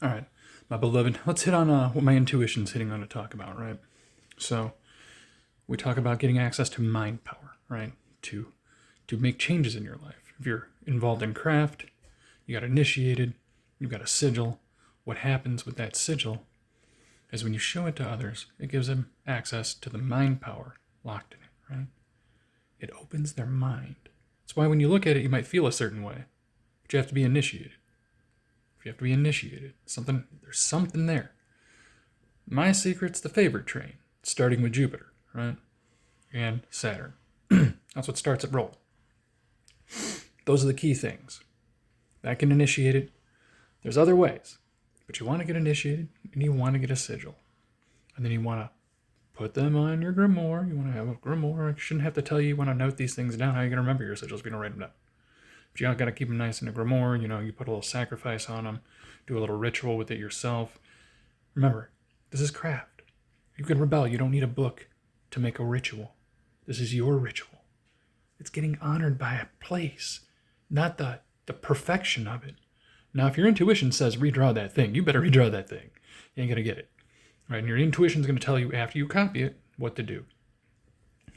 All right, my beloved, let's hit on what my intuition's hitting on to talk about, right? So we talk about getting access to mind power, right? To make changes in your life. If you're involved in craft, you got initiated, you've got a sigil. What happens with that sigil is when you show it to others, it gives them access to the mind power locked in it, right? It opens their mind. That's why when you look at it, you might feel a certain way, but you have to be initiated. If you have to be initiated, there's something there. My secret's the favorite train, starting with Jupiter, right? And Saturn. That's what starts it rolling. Those are the key things. That can initiate it. There's other ways, but you want to get initiated and you want to get a sigil. And then you want to put them on your grimoire. You want to have a grimoire. I shouldn't have to tell you want to note these things down. How are you going to remember your sigils if you don't write them down? But you got to keep them nice in a grimoire. You put a little sacrifice on them. Do a little ritual with it yourself. Remember, this is craft. You can rebel. You don't need a book to make a ritual. This is your ritual. It's getting honored by a place, not the perfection of it. Now, if your intuition says redraw that thing, you better redraw that thing. You ain't going to get it. Right? And your intuition's going to tell you after you copy it what to do.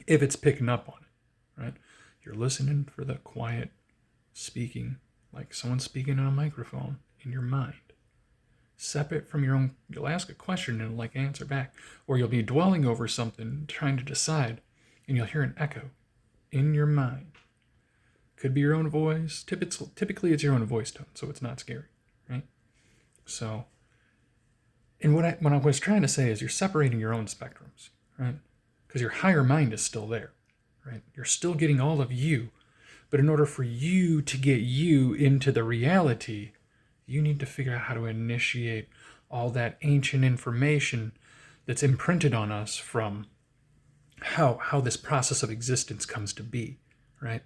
If it's picking up on it, right? You're listening for the quiet speaking, like someone speaking on a microphone in your mind. Separate from your own, you'll ask a question and like answer back, or you'll be dwelling over something, trying to decide, and you'll hear an echo in your mind. Could be your own voice. Typically it's your own voice tone, so it's not scary, right? So, and what I was trying to say is you're separating your own spectrums, right? Because your higher mind is still there, right? You're still getting all of you, but in order for you to get you into the reality, you need to figure out how to initiate all that ancient information that's imprinted on us from how this process of existence comes to be, right?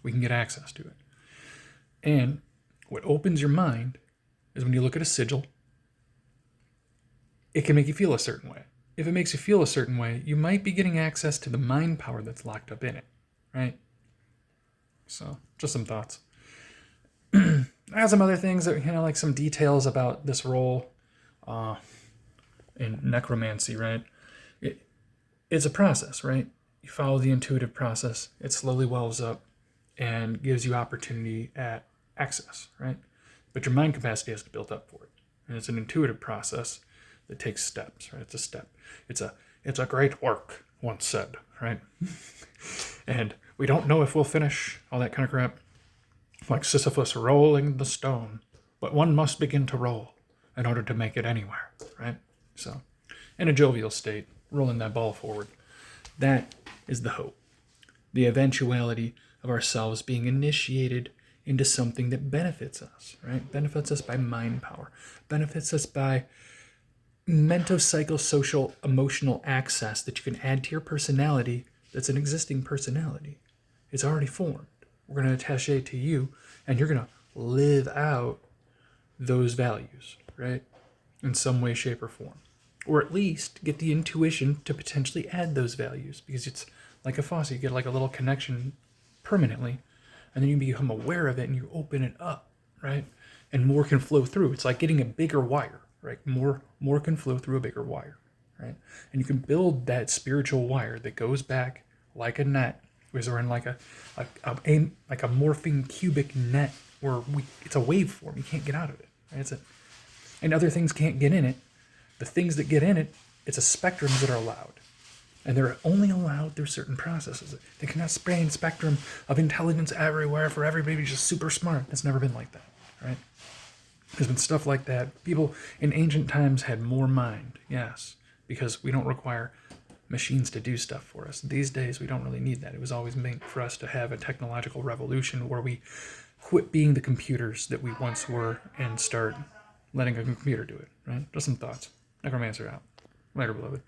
We can get access to it. And what opens your mind is when you look at a sigil, it can make you feel a certain way. If it makes you feel a certain way, you might be getting access to the mind power that's locked up in it, right? So, just some thoughts. I have some other things that, like some details about this role in necromancy, right? It's a process, right? You follow the intuitive process. It slowly wells up and gives you opportunity at access, right? But your mind capacity has to build up for it. And it's an intuitive process that takes steps, right? It's a step. It's a great work, once said, right? And we don't know if we'll finish, all that kind of crap. Like Sisyphus rolling the stone. But one must begin to roll in order to make it anywhere, right? So, in a jovial state, rolling that ball forward. That is the hope. The eventuality of ourselves being initiated into something that benefits us, right? Benefits us by mind power. Benefits us by mental, psychosocial, emotional access that you can add to your personality that's an existing personality. It's already formed. We're going to attach it to you, and you're going to live out those values, right? In some way, shape, or form. Or at least get the intuition to potentially add those values, because it's like a faucet. You get like a little connection permanently, and then you become aware of it and you open it up, right? And more can flow through. It's like getting a bigger wire, right? More can flow through a bigger wire, right? And you can build that spiritual wire that goes back like a net, because we're in like a morphing cubic net where it's a waveform. You can't get out of it, right? And other things can't get in it. The things that get in it, it's a spectrum that are allowed. And they're only allowed through certain processes. They cannot span spectrum of intelligence everywhere for everybody just super smart. It's never been like that, right? There's been stuff like that. People in ancient times had more mind, yes, because we don't require machines to do stuff for us. These days, we don't really need that. It was always meant for us to have a technological revolution where we quit being the computers that we once were and start letting a computer do it, right? Just some thoughts. Necromancer out. Later, beloved.